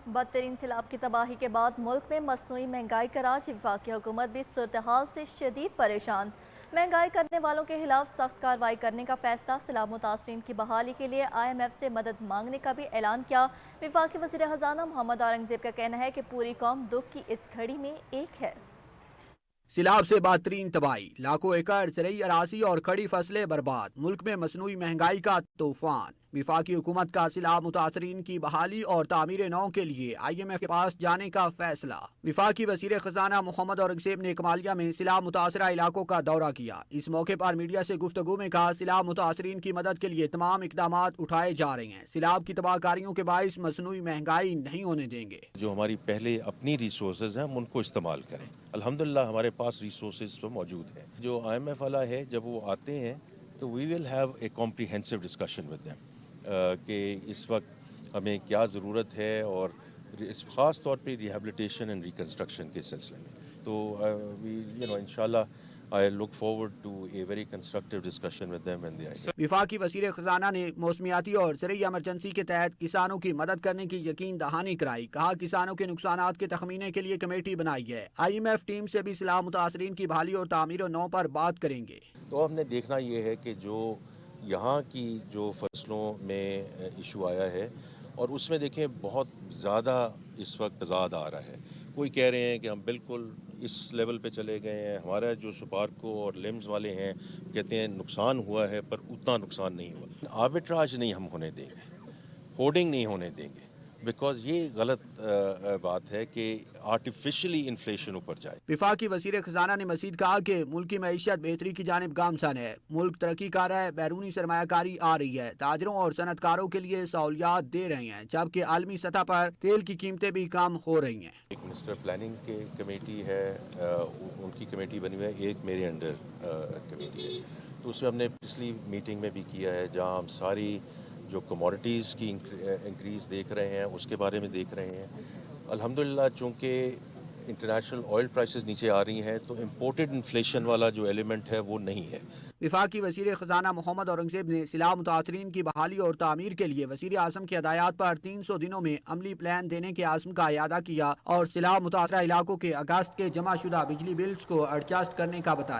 بدترین سیلاب کی تباہی کے بعد ملک میں مصنوعی مہنگائی کا راج، وفاقی حکومت بھی صورتحال سے شدید پریشان۔ مہنگائی کرنے والوں کے خلاف سخت کارروائی کرنے کا فیصلہ، سیلاب متاثرین کی بحالی کے لیے IMF سے مدد مانگنے کا بھی اعلان کیا۔ وفاقی وزیر خزانہ محمد اورنگزیب کا کہنا ہے کہ پوری قوم دکھ کی اس گھڑی میں ایک ہے۔ سیلاب سے بدترین تباہی، لاکھوں ایکڑ زرعی اراضی اور کھڑی فصلیں برباد، ملک میں مصنوعی مہنگائی کا طوفان۔ وفاقی حکومت کا سیلاب متاثرین کی بحالی اور تعمیر نو کے لیے IMF کے پاس جانے کا فیصلہ۔ وفاقی وزیر خزانہ محمد اورنگزیب نے کمالیہ میں سیلاب متاثرہ علاقوں کا دورہ کیا۔ اس موقع پر میڈیا سے گفتگو میں کہا، سیلاب متاثرین کی مدد کے لیے تمام اقدامات اٹھائے جا رہے ہیں، سیلاب کی تباہ کاریوں کے باعث مصنوعی مہنگائی نہیں ہونے دیں گے۔ جو ہماری پہلے اپنی ریسورسز ہیں ہم ان کو استعمال کریں۔ الحمدللہ ہمارے پاس ریسورسز تو موجود ہیں۔ جو IMF والا ہے جب وہ آتے ہیں تو we will have a comprehensive discussion with them کہ اس وقت ہمیں کیا ضرورت ہے، اور خاص طور پہ ریہیبلیٹیشن اینڈ ریکنسٹرکشن کے سلسلے میں۔ تو انشاءاللہ I look forward to a very constructive discussion with them when they are. وفاقی وزیر خزانہ نے موسمیاتی اور زرعی ایمرجنسی کے تحت کسانوں کی مدد کرنے کی یقین دہانی کرائی۔ کہا، کسانوں کے نقصانات کے تخمینے کے لیے کمیٹی بنائی ہے۔ IMF ٹیم سے بھی سیلاب متاثرین کی بحالی اور تعمیر نو پر بات کریں گے۔ تو ہم نے دیکھنا یہ ہے کہ جو یہاں کی جو فصلوں میں ایشو آیا ہے، اور اس میں دیکھیں بہت زیادہ اس وقت تضاد آ رہا ہے۔ کوئی کہہ رہے ہیں کہ ہم بالکل اس لیول پہ چلے گئے ہیں، ہمارا جو سپارکو اور لمز والے ہیں کہتے ہیں نقصان ہوا ہے پر اتنا نقصان نہیں ہوا۔ آربٹراج نہیں ہم ہونے دیں گے، ہورڈنگ نہیں ہونے دیں گے، بیکاز یہ غلط بات ہے کہ آرٹیفیشلی انفلیشن اوپر جائے۔ وفاقی وزیر خزانہ نے مزید کہا کہ ملکی معیشت بہتری کی جانب گامزن ہے، ملک ترقی کر رہا ہے، بیرونی سرمایہ کاری آ رہی ہے، تاجروں اور صنعت کاروں کے لیے سہولیات دے رہے ہیں، جبکہ عالمی سطح پر تیل کی قیمتیں بھی کم ہو رہی ہیں۔ ایک منسٹر پلاننگ کی کمیٹی ہے، ان کی کمیٹی بنی ہوئی ہے، ایک میرے انڈر کمیٹی ہے۔ تو اس میں ہم نے پچھلی میٹنگ میں بھی کیا ہے، جہاں ہم ساری جو کموڈٹیز کی انکریز دیکھ رہے ہیں اس کے بارے میں دیکھ رہے ہیں۔ الحمدللہ چونکہ انٹرنیشنل آئل پرائسز نیچے آ رہی ہیں تو امپورٹڈ انفلیشن والا جو ایلیمنٹ ہے وہ نہیں ہے۔ وفاقی وزیر خزانہ محمد اورنگزیب نے سیلاب متاثرین کی بحالی اور تعمیر کے لیے وزیر اعظم کی ہدایات پر 300 دنوں میں عملی پلان دینے کے عزم کا اعادہ کیا اور سیلاب متاثرہ علاقوں کے اگست کے جمع شدہ بجلی بلز کو ایڈجسٹ کرنے کا بتایا۔